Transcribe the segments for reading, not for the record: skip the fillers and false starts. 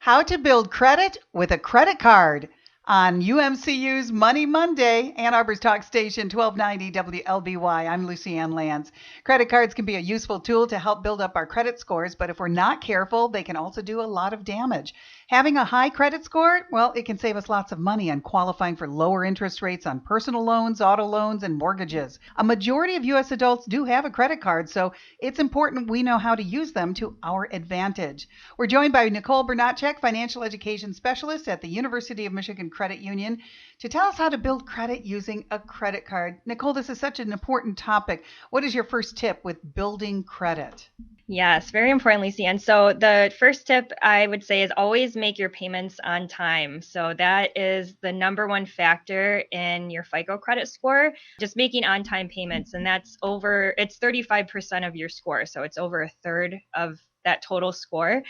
How to build credit with a credit card on UMCU's Money Monday, Ann Arbor's Talk Station 1290 WLBY. I'm Lucy Ann Lands. Credit cards can be a useful tool to help build up our credit scores, but if we're not careful, they can also do a lot of damage. Having a high credit score, well, it can save us lots of money on qualifying for lower interest rates on personal loans, auto loans, and mortgages. A majority of U.S. adults do have a credit card, so it's important we know how to use them to our advantage. We're joined by Nicole Bernatchek, Financial Education Specialist at the University of Michigan Credit Union, to tell us how to build credit using a credit card. Nicole, this is such an important topic. What is your first tip with building credit? Yes, very important, Lacey. And so the first tip I would say is always make your payments on time. So that is the number one factor in your FICO credit score, just making on-time payments. And it's 35% of your score. So it's over a third of that total score.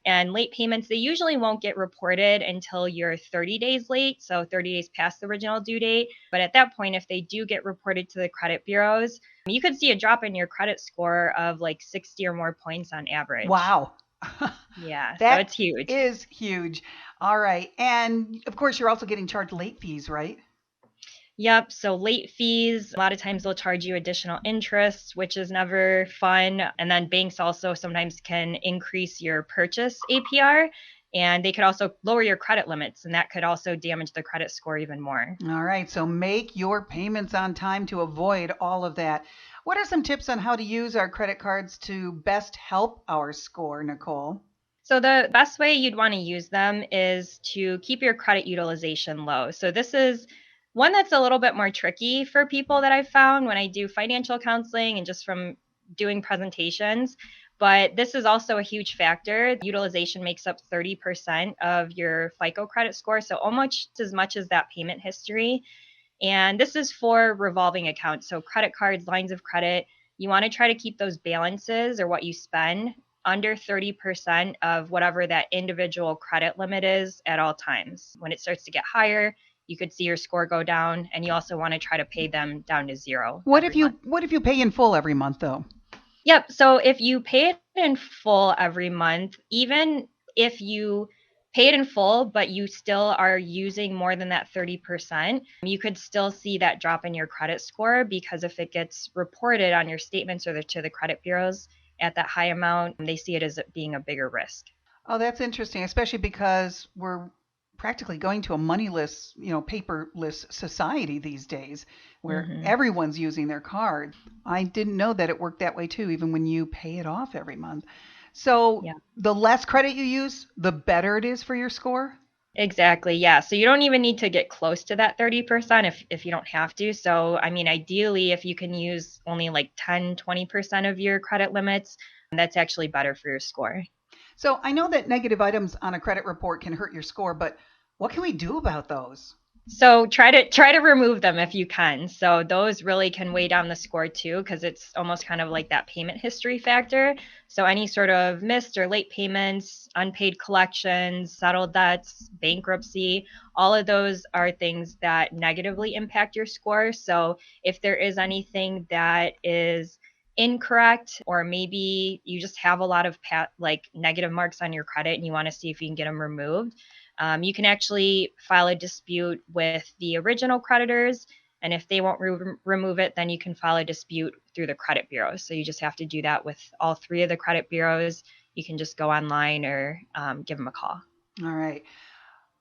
And late payments, they usually won't get reported until you're 30 days late, so 30 days past the original due date. But at that point, if they do get reported to the credit bureaus, you could see a drop in your credit score of like 60 or more points on average. Wow. Yeah, so That it's huge. is huge. All right. And of course, you're also getting charged late fees, right? Yep. So late fees, a lot of times they'll charge you additional interest, which is never fun. And then banks also sometimes can increase your purchase APR, and they could also lower your credit limits, and that could also damage the credit score even more. All right. So make your payments on time to avoid all of that. What are some tips on how to use our credit cards to best help our score, Nicole? So the best way you'd want to use them is to keep your credit utilization low. So this is one that's a little bit more tricky for people that I've found when I do financial counseling and just from doing presentations. But this is also a huge factor. Utilization makes up 30% of your FICO credit score, so almost as much as that payment history. And this is for revolving accounts. So credit cards, lines of credit, you want to try to keep those balances or what you spend under 30% of whatever that individual credit limit is at all times. When it starts to get higher, you could see your score go down, and you also want to try to pay them down to zero. What if you pay in full every month though? Yep. So if you pay it in full every month, even if you pay it in full, but you still are using more than that 30%, you could still see that drop in your credit score, because if it gets reported on your statements or to the credit bureaus at that high amount, they see it as being a bigger risk. Oh, that's interesting, especially because we're practically going to a moneyless, paperless society these days where everyone's using their card. I didn't know that it worked that way too, even when you pay it off every month. So Yeah. the less credit you use, the better it is for your score? Exactly. Yeah. So you don't even need to get close to that 30% if you don't have to. So, I mean, ideally, if you can use only like 10, 20% of your credit limits, that's actually better for your score. So I know that negative items on a credit report can hurt your score, but what can we do about those? So try to remove them if you can. So those really can weigh down the score too, because it's almost kind of like that payment history factor. So any sort of missed or late payments, unpaid collections, settled debts, bankruptcy, all of those are things that negatively impact your score. So if there is anything that is incorrect, or maybe you just have a lot of like negative marks on your credit and you want to see if you can get them removed, you can actually file a dispute with the original creditors. And if they won't remove it, then you can file a dispute through the credit bureau. So you just have to do that with all three of the credit bureaus. You can just go online or give them a call. All right.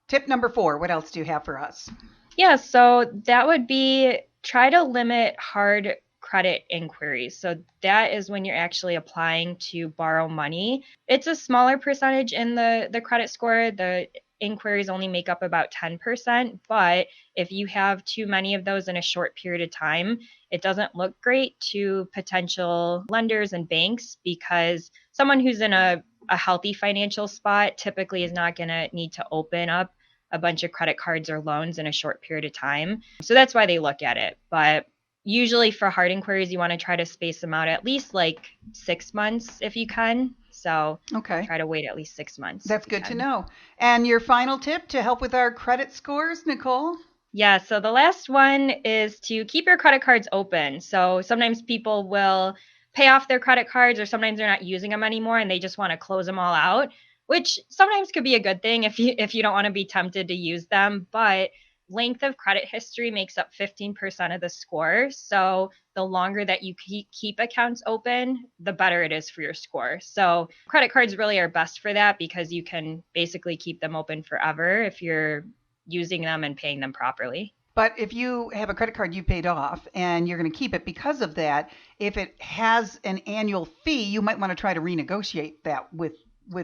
Tip number 4, what else do you have for us? Yeah, so that would be try to limit hard credit inquiries. So that is when you're actually applying to borrow money. It's a smaller percentage in the credit score. The inquiries only make up about 10%, but if you have too many of those in a short period of time, it doesn't look great to potential lenders and banks, because someone who's in a healthy financial spot typically is not going to need to open up a bunch of credit cards or loans in a short period of time. So that's why they look at it. But usually for hard inquiries, you want to try to space them out at least like 6 months if you can. So Okay. try to wait at least 6 months. That's good to know. And your final tip to help with our credit scores, Nicole? Yeah, so the last one is to keep your credit cards open. So sometimes people will pay off their credit cards, or sometimes they're not using them anymore and they just want to close them all out, which sometimes could be a good thing if you don't want to be tempted to use them. But length of credit history makes up 15% of the score. So the longer that you keep accounts open, the better it is for your score. So credit cards really are best for that because you can basically keep them open forever if you're using them and paying them properly. But if you have a credit card you paid off and you're going to keep it because of that, if it has an annual fee, you might want to try to renegotiate that with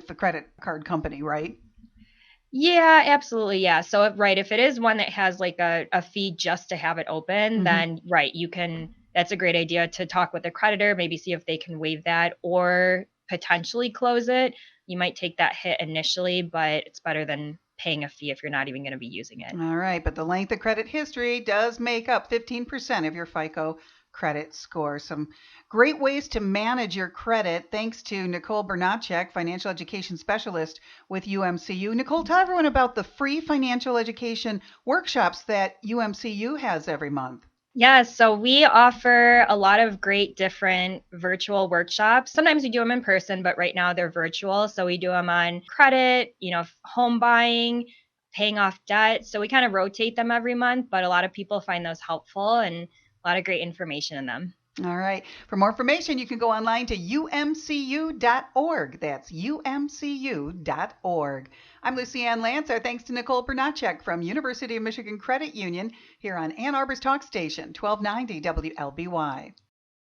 the credit card company, right? Yeah, absolutely. Yeah. So if it is one that has like a fee just to have it open, then right, that's a great idea to talk with the creditor, maybe see if they can waive that or potentially close it. You might take that hit initially, but it's better than paying a fee if you're not even going to be using it. All right, but the length of credit history does make up 15% of your FICO credit score. Some great ways to manage your credit thanks to Nicole Bernacek, financial education specialist with UMCU. Nicole, tell everyone about the free financial education workshops that UMCU has every month. Yeah, so we offer a lot of great different virtual workshops. Sometimes we do them in person, but right now they're virtual. So we do them on credit, home buying, paying off debt. So we kind of rotate them every month, but a lot of people find those helpful and a lot of great information in them. All right. For more information, you can go online to umcu.org. That's umcu.org. I'm Lucy Ann Lance. Our thanks to Nicole Bernacek from University of Michigan Credit Union here on Ann Arbor's Talk Station, 1290 WLBY.